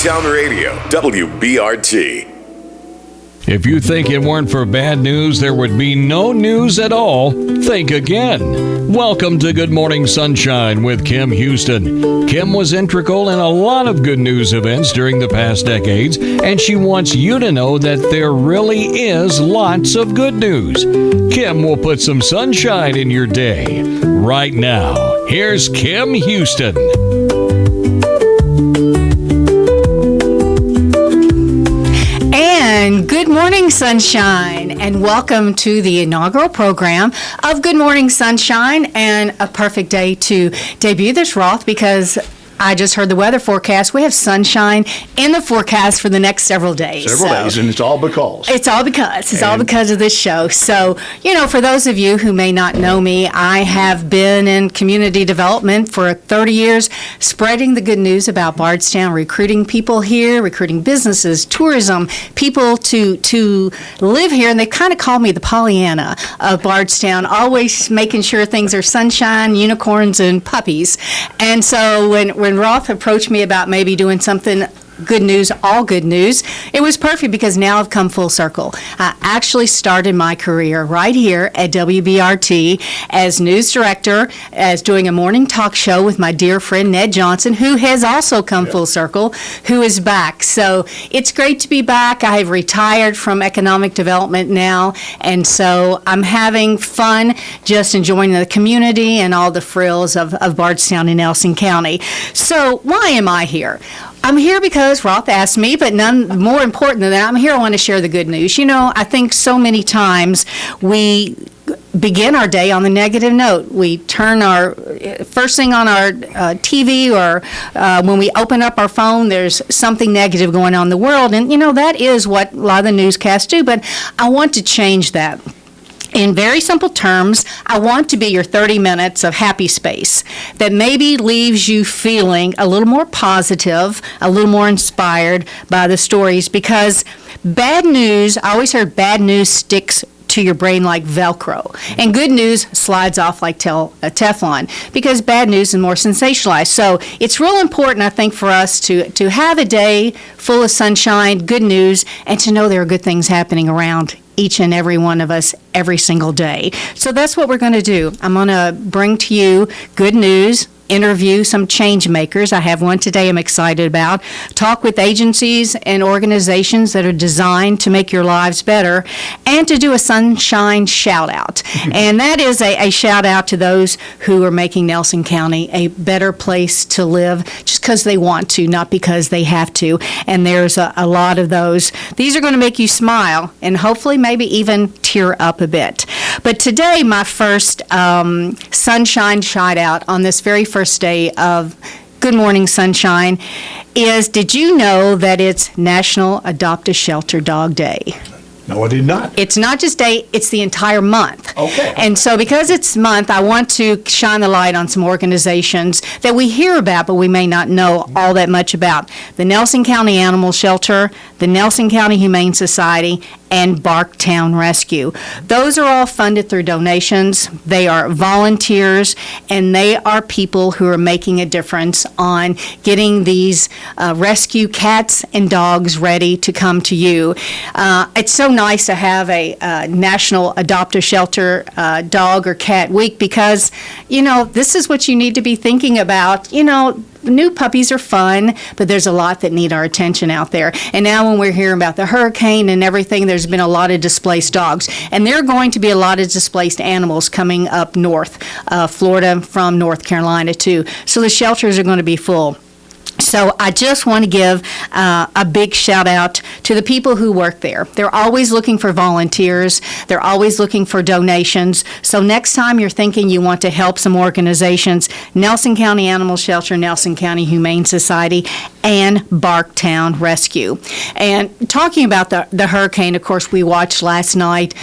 Bardstown Radio, WBRT. If you think it weren't for bad news, there would be no news at all, think again. Welcome to Good Morning Sunshine with Kim Husten. Kim was integral in a lot of good news events during the past decades, and she wants you to know that there really is lots of good news. Kim will put some sunshine in your day. Right now, here's Kim Husten. And good morning, sunshine, and welcome to the inaugural program of Good Morning Sunshine, and a perfect day to debut this Roth because I just heard the weather forecast. We have sunshine in the forecast for the next several days. Several days, and it's all because. It's all because of this show. So, for those of you who may not know me, I have been in community development for 30 years, spreading the good news about Bardstown, recruiting people here, recruiting businesses, tourism, people to live here, and they kind of call me the Pollyanna of Bardstown, always making sure things are sunshine, unicorns, and puppies. And so when Roth approached me about maybe doing something good news, all good news, it was perfect because now I've come full circle. I actually started my career right here at WBRT as news director, as doing a morning talk show with my dear friend Ned Johnson, who has also come full circle, who is back. So it's great to be back. I have retired from economic development now, and so I'm having fun just enjoying the community and all the frills of Bardstown and Nelson County. So why am I here? I'm here because Roth asked me, but none more important than that, I'm here, I want to share the good news. I think so many times we begin our day on the negative note. We turn our first thing on our TV or when we open up our phone, there's something negative going on in the world. And, that is what a lot of the newscasts do. But I want to change that. In very simple terms, I want to be your 30 minutes of happy space that maybe leaves you feeling a little more positive, a little more inspired by the stories, because bad news, I always heard bad news sticks to your brain like Velcro, and good news slides off like Teflon, because bad news is more sensationalized. So it's real important, I think, for us to have a day full of sunshine, good news, and to know there are good things happening around each and every one of us every single day. So that's what we're going to do. I'm going to bring to you good news, interview some change makers. I have one today I'm excited about. Talk with agencies and organizations that are designed to make your lives better, and to do a sunshine shout out. And that is a shout out to those who are making Nelson County a better place to live just because they want to, not because they have to. And there's a lot of those. These are going to make you smile and hopefully maybe even tear up a bit. But today, my first sunshine shout out on this very first day of Good Morning Sunshine is, did you know that it's National Adopt a Shelter Dog Day? No, I did not. It's not just day, it's the entire month. Okay. And so because it's month, I want to shine the light on some organizations that we hear about, but we may not know all that much about. The Nelson County Animal Shelter, the Nelson County Humane Society, and Barktown Rescue. Those are all funded through donations. They are volunteers, and they are people who are making a difference on getting these rescue cats and dogs ready to come to you. It's so nice to have a National Adopt a Shelter Dog or Cat Week, because, this is what you need to be thinking about. New puppies are fun, but there's a lot that need our attention out there. And now when we're hearing about the hurricane and everything, there's been a lot of displaced dogs. And there are going to be a lot of displaced animals coming up north, Florida from North Carolina too. So the shelters are going to be full. So I just want to give a big shout out to the people who work there. They're always looking for volunteers. They're always looking for donations. So next time you're thinking you want to help some organizations, Nelson County Animal Shelter, Nelson County Humane Society, and Barktown Rescue. And talking about the hurricane, of course, we watched last night.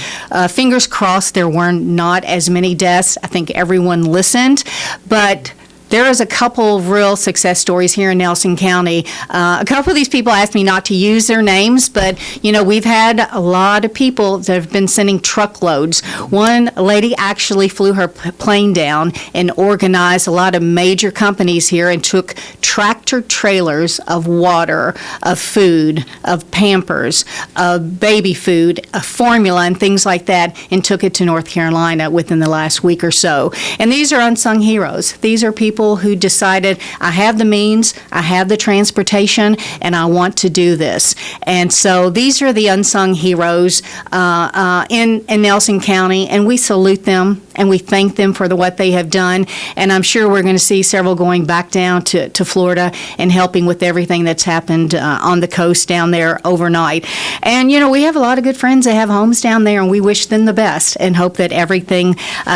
Fingers crossed there were not as many deaths. I think everyone listened. But there is a couple of real success stories here in Nelson County. A couple of these people asked me not to use their names, but, we've had a lot of people that have been sending truckloads. One lady actually flew her plane down and organized a lot of major companies here and took tractor trailers of water, of food, of Pampers, of baby food, of formula, and things like that, and took it to North Carolina within the last week or so. And these are unsung heroes. These are people who decided, I have the means, I have the transportation, and I want to do this. And so these are the unsung heroes in Nelson County, and we salute them and we thank them for what they have done. And I'm sure we're going to see several going back down to Florida and helping with everything that's happened on the coast down there overnight. And, we have a lot of good friends that have homes down there, and we wish them the best and hope that everything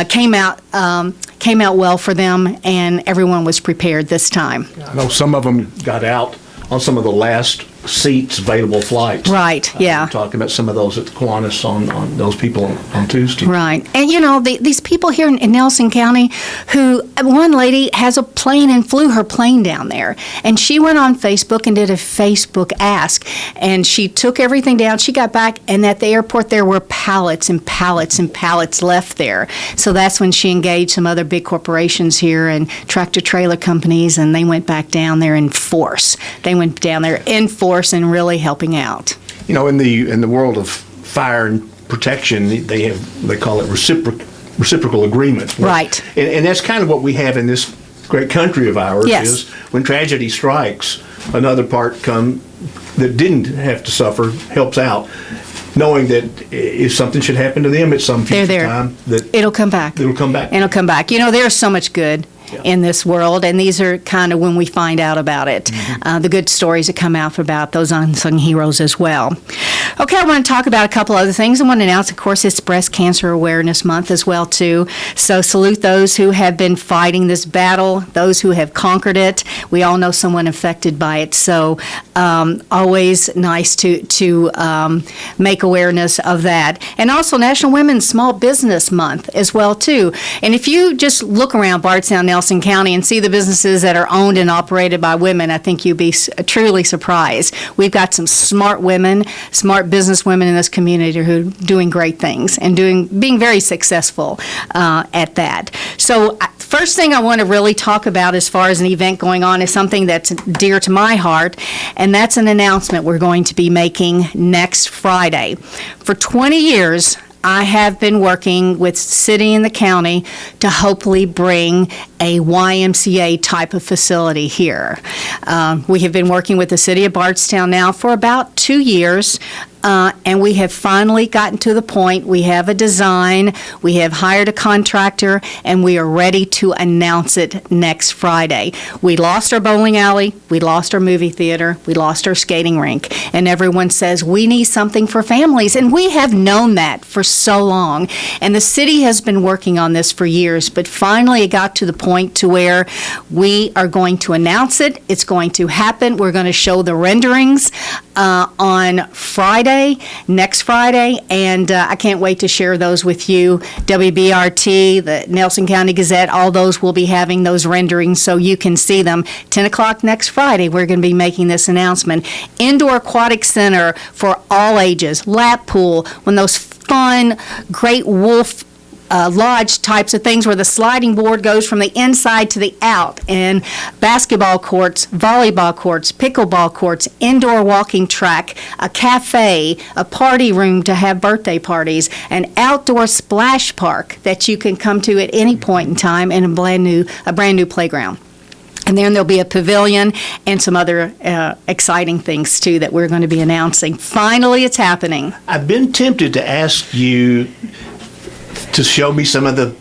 came out well for them and everyone was prepared this time. I know some of them got out on some of the last seats available flights. Right, yeah. We're talking about some of those at Kiwanis on those people on Tuesday. Right. And, these people here in Nelson County who, one lady has a plane and flew her plane down there. And she went on Facebook and did a Facebook ask. And she took everything down. She got back, and at the airport there were pallets and pallets and pallets left there. So that's when she engaged some other big corporations here and tractor trailer companies, and they went back down there in force. They went down there in force and really helping out. In the world of fire and protection, they call it reciprocal agreements. Right. And that's kind of what we have in this great country of ours. Yes. Is when tragedy strikes, another part that didn't have to suffer helps out, knowing that if something should happen to them at some future time, that it'll come back. It'll come back. It'll come back. There's so much good in this world, and these are kind of when we find out about it. The good stories that come out about those unsung heroes as well. Okay, I want to talk about a couple other things. I want to announce, of course, it's Breast Cancer Awareness Month as well, too. So salute those who have been fighting this battle, those who have conquered it. We all know someone affected by it, so always nice to make awareness of that. And also National Women's Small Business Month as well, too. And if you just look around Bardstown, Nelson County, and see the businesses that are owned and operated by women, I think you'd be truly surprised. We've got some smart women, smart business women in this community who are doing great things and being very successful at that. So first thing I want to really talk about as far as an event going on is something that's dear to my heart, and that's an announcement we're going to be making next Friday. For 20 years, I have been working with city and the county to hopefully bring a YMCA type of facility here. We have been working with the city of Bardstown now for about 2 years. And we have finally gotten to the point, we have a design, we have hired a contractor, and we are ready to announce it next Friday. We lost our bowling alley, we lost our movie theater, we lost our skating rink, and everyone says we need something for families, and we have known that for so long. And the city has been working on this for years, but finally it got to the point to where we are going to announce it, it's going to happen, we're going to show the renderings on next Friday, and I can't wait to share those with you. WBRT, the Nelson County Gazette, all those will be having those renderings so you can see them. 10 o'clock next Friday, we're going to be making this announcement. Indoor Aquatic Center for all ages, lap pool, when those fun, great wolf lodge types of things where the sliding board goes from the inside to the out, and basketball courts, volleyball courts, pickleball courts, indoor walking track, a cafe, a party room to have birthday parties, an outdoor splash park that you can come to at any point in time, and a brand new playground. And then there'll be a pavilion and some other exciting things, too, that we're going to be announcing. Finally, it's happening. I've been tempted to ask you to show me some of the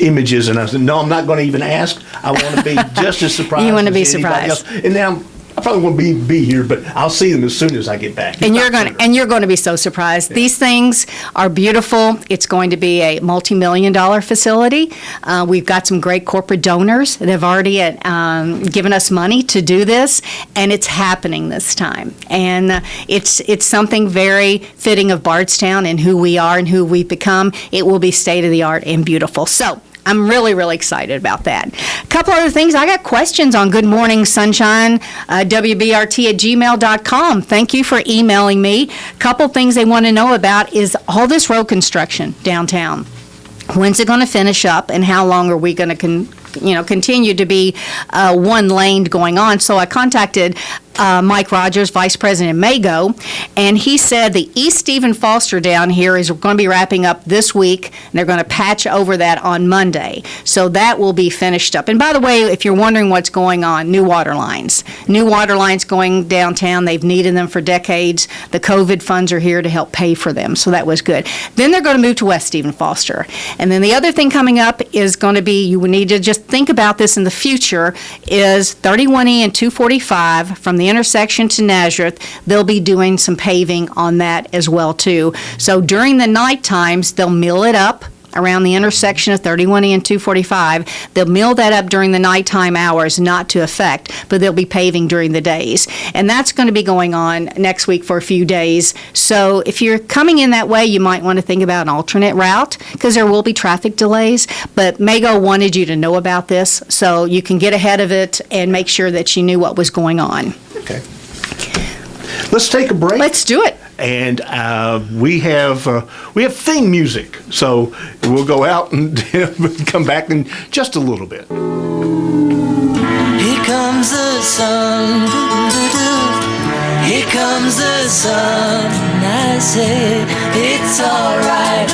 images, and I said, no, I'm not going to even ask. I want to be just as surprised. You want to be as anybody surprised. else. And now I probably won't be here, but I'll see them as soon as I get back. And you're going to be so surprised. Yeah. These things are beautiful. It's going to be a multi-million-dollar facility. We've got some great corporate donors that have already given us money to do this, and it's happening this time. And it's something very fitting of Bardstown and who we are and who we've become. It will be state-of-the-art and beautiful. So I'm really, really excited about that. A couple other things. I got questions on Good Morning Sunshine, WBRT@gmail.com. Thank you for emailing me. A couple things they want to know about is all this road construction downtown. When's it going to finish up, and how long are we going to continue to be one lane going on? So I contacted Mike Rogers, Vice President Mago, and he said the East Stephen Foster down here is going to be wrapping up this week, and they're going to patch over that on Monday. So that will be finished up. And by the way, if you're wondering what's going on, new water lines. New water lines going downtown. They've needed them for decades. The COVID funds are here to help pay for them, so that was good. Then they're going to move to West Stephen Foster. And then the other thing coming up is going to be, you would need to just think about this in the future, is 31E and 245 from the intersection to Nazareth. They'll be doing some paving on that as well too. So during the night times, they'll mill it up around the intersection of 31E and 245. They'll mill that up during the nighttime hours, not to affect, but they'll be paving during the days. And that's going to be going on next week for a few days. So if you're coming in that way, you might want to think about an alternate route, because there will be traffic delays. But Mago wanted you to know about this so you can get ahead of it and make sure that you knew what was going on. Okay. Let's take a break. Let's do it. And we have theme music, so we'll go out and come back in just a little bit. Here comes the sun, here comes the sun, I say it's alright.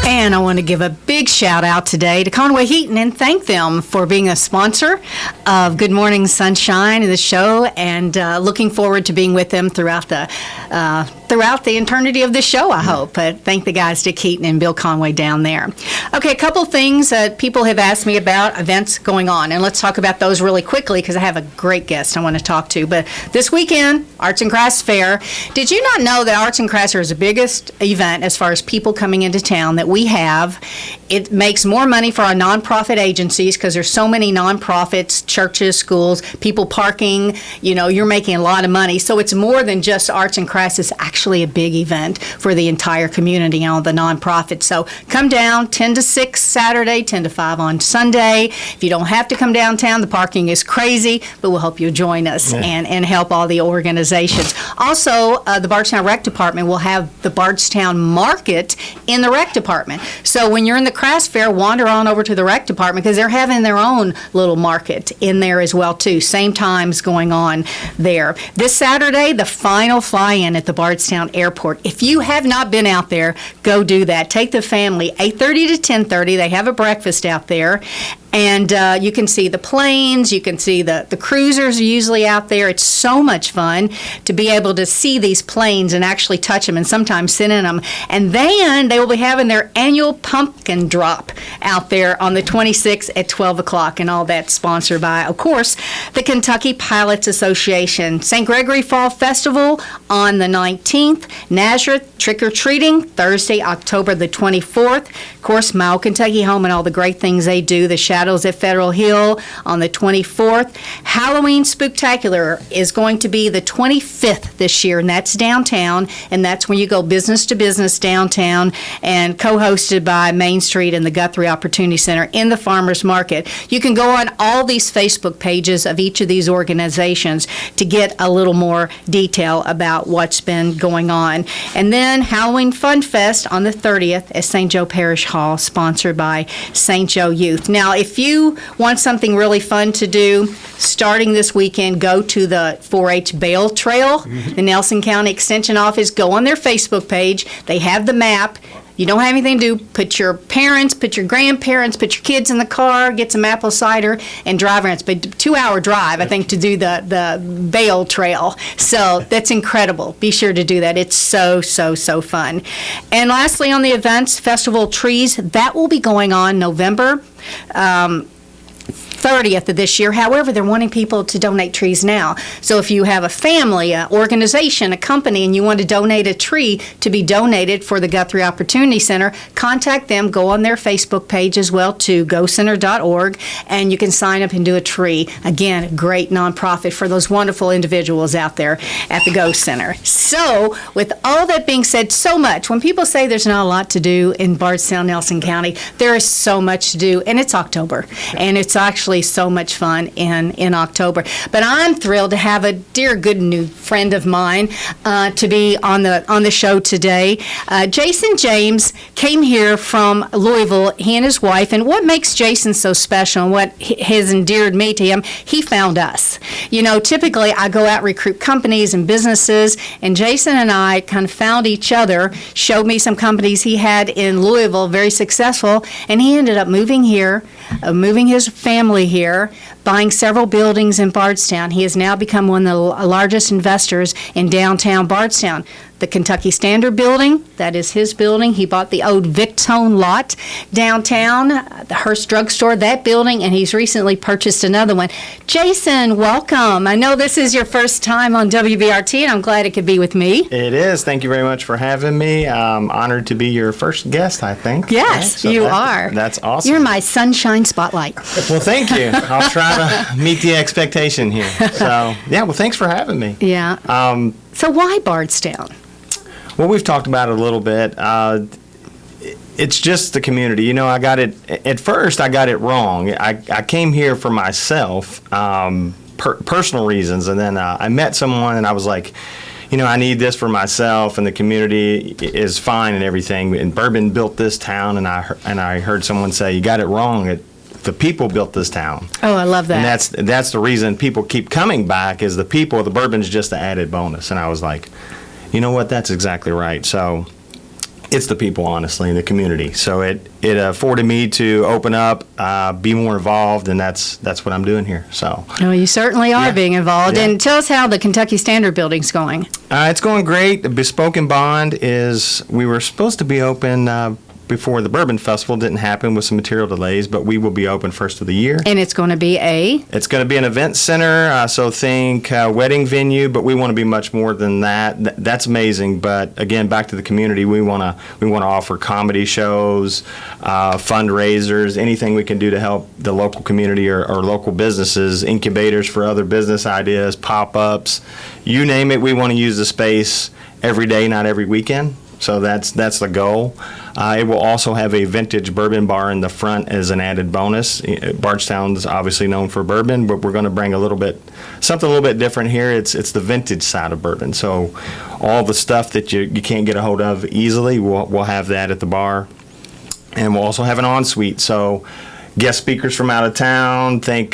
And I want to give a big shout out today to Conway Heaton and thank them for being a sponsor of Good Morning Sunshine and the show, and looking forward to being with them throughout the eternity of the show, I hope. But thank the guys, Dick Heaton and Bill Conway down there. Okay, a couple things that people have asked me about events going on, and let's talk about those really quickly because I have a great guest I want to talk to. But this weekend, Arts and Crafts Fair. Did you not know that Arts and Crafts is the biggest event as far as people coming into town that we have? It makes more money for our nonprofit agencies because there's so many nonprofits, churches, schools, people parking. You're making a lot of money. So it's more than just Arts and Crafts. It's actually a big event for the entire community and all the nonprofits. So come down 10 to 6 Saturday, 10 to 5 on Sunday. If you don't have to come downtown, the parking is crazy, but we'll help you join us and help all the organizations. Also, the Bardstown Rec Department will have the Bardstown Market in the Rec Department. So when you're in the Crafts Fair, wander on over to the Rec Department because they're having their own little market in there as well too. Same times going on there. This Saturday, the final fly-in at the Bardstown Airport. If you have not been out there, go do that. Take the family, 8:30 to 10:30. They have a breakfast out there. And you can see the planes, you can see the cruisers are usually out there. It's so much fun to be able to see these planes and actually touch them and sometimes sit in them. And then they will be having their annual pumpkin drop out there on the 26th at 12 o'clock, and all that's sponsored by, of course, the Kentucky Pilots Association. St. Gregory Fall Festival on the 19th. Nazareth Trick-or-Treating Thursday, October the 24th. Of course, Mile Kentucky Home and all the great things they do. The Shadows at Federal Hill on the 24th. Halloween Spooktacular is going to be the 25th this year, and that's downtown, and that's when you go business to business downtown, and co-hosted by Main Street and the Guthrie Opportunity Center in the Farmers Market. You can go on all these Facebook pages of each of these organizations to get a little more detail about what's been going on. And then Halloween Fun Fest on the 30th at St. Joe Parish Hall, sponsored by St. Joe Youth. Now, if you want something really fun to do, starting this weekend, go to the 4-H Bale Trail, the Nelson County Extension Office. Go on their Facebook page. They have the map. You don't have anything to do, put your parents, put your grandparents, put your kids in the car, get some apple cider, and drive around. It's a 2-hour drive, I think, to do the Bale Trail. So that's incredible. Be sure to do that. It's so, so, so fun. And lastly, on the events, Festival of Trees, that will be going on November 30th of this year. However, they're wanting people to donate trees now. So if you have a family, an organization, a company, and you want to donate a tree to be donated for the Guthrie Opportunity Center, contact them. Go on their Facebook page as well to gocenter.org, and you can sign up and do a tree. Again, a great nonprofit for those wonderful individuals out there at the Go Center. So with all that being said, so much. When people say there's not a lot to do in Bardstown, Nelson County, there is so much to do, and it's October, and it's actually so much fun in October. But I'm thrilled to have a dear good new friend of mine to be on the show today. Jason James came here from Louisville, he and his wife, and what makes Jason so special and what has endeared me to him, he found us. You know, typically I go out recruit companies and businesses, and Jason and I kind of found each other, showed me some companies he had in Louisville, very successful, and he ended up moving here, moving his family here, buying several buildings in Bardstown. He has now become one of the largest investors in downtown Bardstown. The Kentucky Standard building, that is his building. He bought the old Victone lot downtown, the Hearst drugstore, that building, and he's recently purchased another one. Jason, welcome. I know this is your first time on WBRT, and I'm glad it could be with me. It is. Thank you very much for having me. I'm honored to be your first guest, I think. Yes, So you are. That's awesome. You're my sunshine spotlight. Well, thank you. I'll try to meet the expectation here. So, yeah, well, thanks for having me. Yeah. So why Bardstown? Well, we've talked about it a little bit. It's just the community. You know, at first I got it wrong. I came here for myself, personal reasons, and then I met someone and I was like, you know, I need this for myself, and the community is fine and everything. And Bourbon built this town, and I heard someone say, you got it wrong. The people built this town. Oh, I love that. And that's the reason people keep coming back is the people. The Bourbon's just an added bonus. And I was like, you know what? That's exactly right. So it's the people, honestly, in the community. So it afforded me to open up, be more involved, and that's what I'm doing here. So. Oh, you certainly are being involved. Yeah. And tell us how the Kentucky Standard building's going. It's going great. The Bespoke and Bond we were supposed to be open before the Bourbon Festival. Didn't happen with some material delays, but we will be open first of the year. And it's going to be It's going to be an event center, so think wedding venue, but we want to be much more than that. That's amazing, but again, back to the community, we want to offer comedy shows, fundraisers, anything we can do to help the local community or local businesses, incubators for other business ideas, pop-ups, you name it. We want to use the space every day, not every weekend. So that's the goal. It will also have a vintage bourbon bar in the front as an added bonus. Bardstown's obviously known for bourbon, but we're going to bring something a little bit different here. It's the vintage side of bourbon. So all the stuff that you can't get a hold of easily, we'll have that at the bar. And we'll also have an ensuite. So guest speakers from out of town, think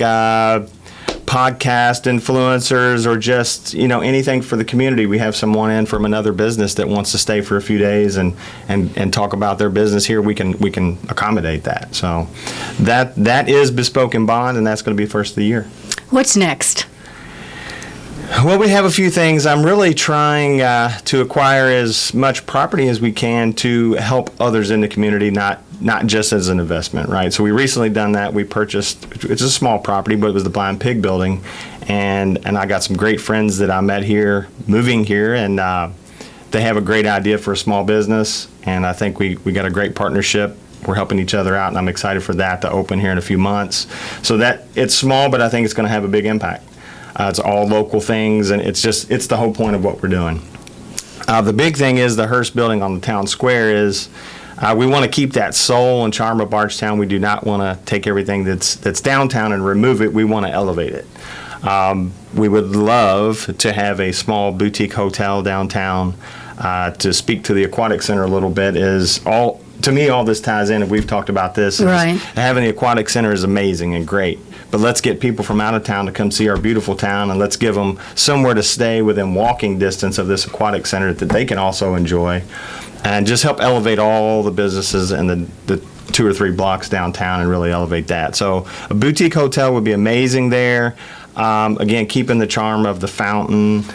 podcast influencers, or just, you know, anything for the community. We have someone in from another business that wants to stay for a few days and talk about their business here. We can accommodate that. So that is Bespoke and Bond, and that's going to be first of the year. What's next? Well, we have a few things. I'm really trying to acquire as much property as we can to help others in the community, not just as an investment, right? So we recently done that. We purchased, it's a small property, but it was the Blind Pig building, and I got some great friends that I met here, moving here, and they have a great idea for a small business, and I think we got a great partnership. We're helping each other out, and I'm excited for that to open here in a few months. So that it's small, but I think it's going to have a big impact. It's all local things, and it's the whole point of what we're doing. The big thing is the Hearst building on the town square is we want to keep that soul and charm of Bardstown. We do not want to take everything that's downtown and remove it. We want to elevate it. We would love to have a small boutique hotel downtown. To speak to the aquatic center a little bit to me, all this ties in, and we've talked about this. Right. Having the aquatic center is amazing and great, but let's get people from out of town to come see our beautiful town, and let's give them somewhere to stay within walking distance of this aquatic center that they can also enjoy, and just help elevate all the businesses and the 2 or 3 blocks downtown and really elevate that. So a boutique hotel would be amazing there. Again, keeping the charm of the fountain.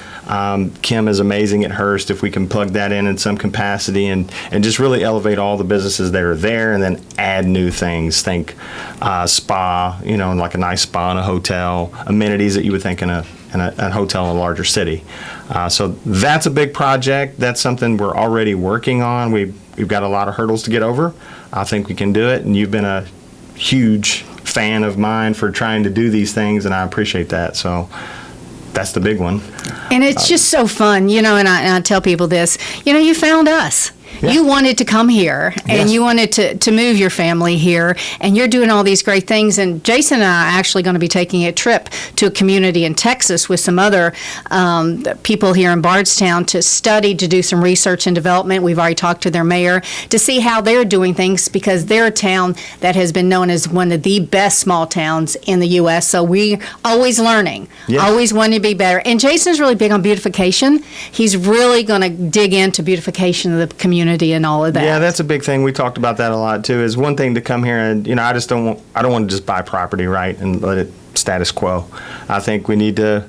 Kim is amazing at Hearst. If we can plug that in some capacity and just really elevate all the businesses that are there and then add new things. Think spa, like a nice spa in a hotel, amenities that you would think in a hotel in a larger city. So that's a big project. That's something we're already working on. We've got a lot of hurdles to get over. I think we can do it, and you've been a huge fan of mine for trying to do these things, and I appreciate that. So that's the big one. And it's just so fun, and I tell people this, you found us. Yeah. You wanted to come here, and Yes. you wanted to move your family here, and you're doing all these great things. And Jason and I are actually going to be taking a trip to a community in Texas with some other people here in Bardstown to study, to do some research and development. We've already talked to their mayor to see how they're doing things, because they're a town that has been known as one of the best small towns in the U.S. So we're always learning, Yes. always wanting to be better. And Jason's really big on beautification. He's really going to dig into beautification of the community and all of that. Yeah, that's a big thing. We talked about that a lot too. Is one thing to come here and I don't want to just buy property, right, and let it status quo. I think we need to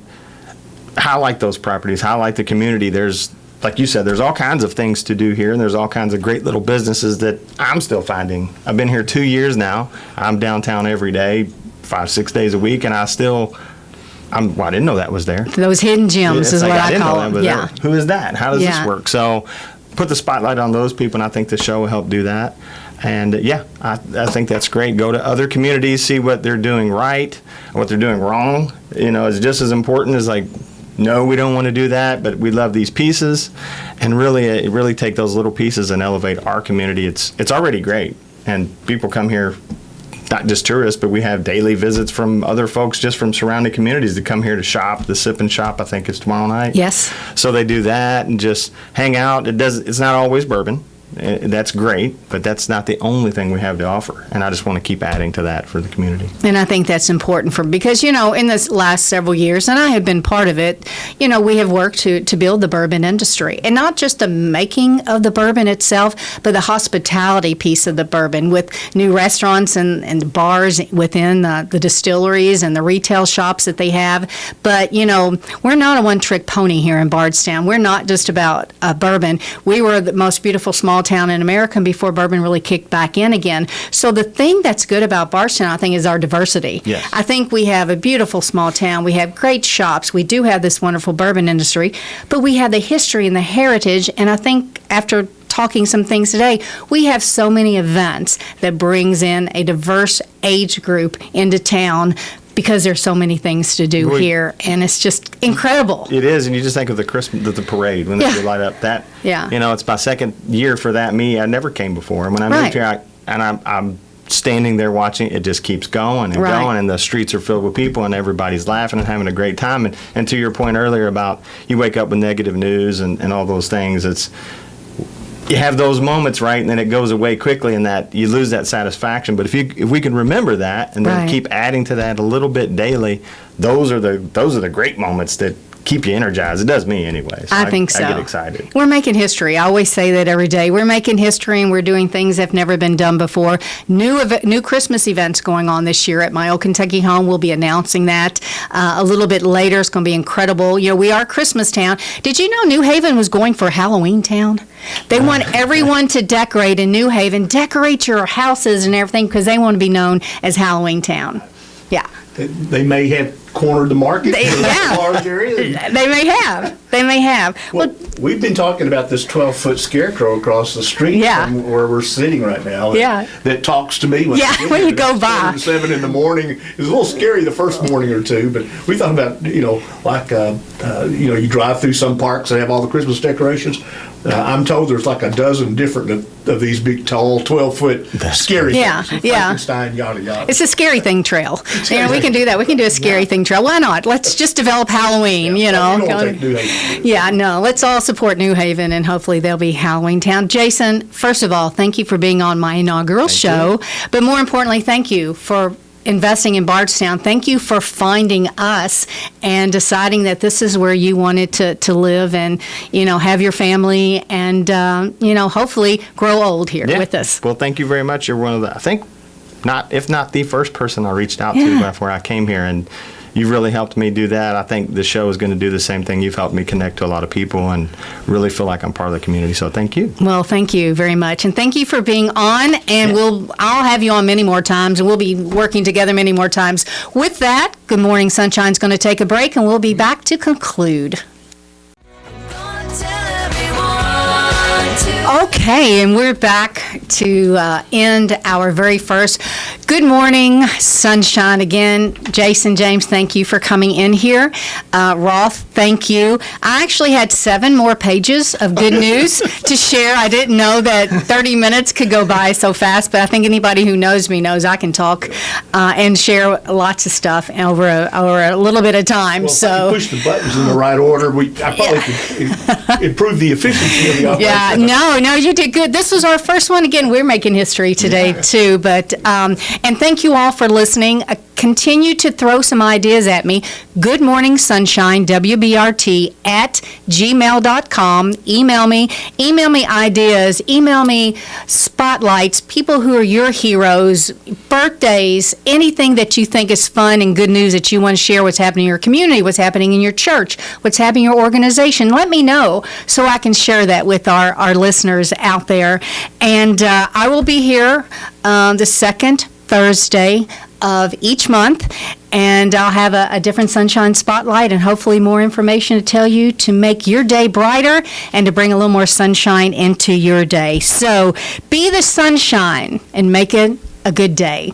highlight those properties, highlight the community. There's, like you said, there's all kinds of things to do here, and there's all kinds of great little businesses that I'm still finding. I've been here 2 years now. I'm downtown every day, 5-6 days a week, and I didn't know that was there. Those hidden gems is what I call them. Yeah. Who is that? How does Yeah. this work? So put the spotlight on those people, and I think the show will help do that. And I think that's great. Go to other communities, see what they're doing right, what they're doing wrong. It's just as important as no, we don't want to do that, but we love these pieces, and really take those little pieces and elevate our community. It's already great, and people come here. Not just tourists, but we have daily visits from other folks just from surrounding communities that come here to shop. The Sip and Shop, I think, is tomorrow night. Yes. So they do that and just hang out. It's not always bourbon. That's great, but that's not the only thing we have to offer. And I just want to keep adding to that for the community. And I think that's important because, in this last several years, and I have been part of it, we have worked to build the bourbon industry. And not just the making of the bourbon itself, but the hospitality piece of the bourbon with new restaurants and bars within the distilleries and the retail shops that they have. But, we're not a one-trick pony here in Bardstown. We're not just about bourbon. We were the most beautiful small town in America before bourbon really kicked back in again. So the thing that's good about Bardstown, I think, is our diversity. Yes. I think we have a beautiful small town. We have great shops. We do have this wonderful bourbon industry, but we have the history and the heritage. And I think after talking some things today, we have so many events that brings in a diverse age group into town, because there's so many things to do here, and it's just incredible. It is, and you just think of the parade when they light up that. Yeah. It's my second year for that. I never came before, and when I moved here, I'm standing there watching. It just keeps going and going, and the streets are filled with people, and everybody's laughing and having a great time. And to your point earlier about you wake up with negative news and all those things, you have those moments, right, and then it goes away quickly, and that you lose that satisfaction. But if we can remember that and then keep adding to that a little bit daily, those are the great moments that keep you energized. It does me anyway. So I think so. I get excited. We're making history. I always say that every day. We're making history, and we're doing things that have never been done before. New Christmas events going on this year at my old Kentucky home. We'll be announcing that a little bit later. It's going to be incredible. We are a Christmas town. Did you know New Haven was going for Halloween town? They want everyone to decorate in New Haven, decorate your houses and everything, because they want to be known as Halloween town. Yeah. They may have cornered the market in a large area. They may have. Well, we've been talking about this 12-foot scarecrow across the street from where we're sitting right now. That talks to me when when you go by. 7 in the morning. It was a little scary the first morning or two, but we thought about, you drive through some parks that have all the Christmas decorations. I'm told there's like a dozen different of these big, tall, 12-foot scary things. Frankenstein, yada, yada. It's a scary thing trail. We can do that. We can do a scary thing trail. Why not? Let's just develop Halloween, You don't take New Haven. Let's all support New Haven, and hopefully they'll be Halloween town. Jason, first of all, thank you for being on my inaugural show. But more importantly, thank you for investing in Bardstown. Thank you for finding us and deciding that this is where you wanted to live and, have your family and, hopefully grow old here with us. Well, thank you very much. You're one of the, I think, if not the first person I reached out to before I came here. And you've really helped me do that. I think the show is going to do the same thing. You've helped me connect to a lot of people and really feel like I'm part of the community. So thank you. Well, thank you very much. And thank you for being on. And I'll have you on many more times, and we'll be working together many more times. With that, Good Morning Sunshine's going to take a break, and we'll be back to conclude. Okay, and we're back to end our very first Good Morning Sunshine. Again, Jason, James, thank you for coming in here. Roth, thank you. I actually had 7 more pages of good news to share. I didn't know that 30 minutes could go by so fast, but I think anybody who knows me knows I can talk and share lots of stuff over a little bit of time. Well, so if you push the buttons in the right order, I probably could improve the efficiency of the operation. Yeah, no, you did good. This was our first one. Again, we're making history today, too. But and thank you all for listening. Continue to throw some ideas at me. Good Morning Sunshine, WBRT, at gmail.com. Email me ideas. Email me spotlights, people who are your heroes, birthdays, anything that you think is fun and good news that you want to share, what's happening in your community, what's happening in your church, what's happening in your organization. Let me know so I can share that with our listeners out there. And I will be here the second Thursday of each month, and I'll have a different sunshine spotlight and hopefully more information to tell you to make your day brighter and to bring a little more sunshine into your day. So be the sunshine and make it a good day.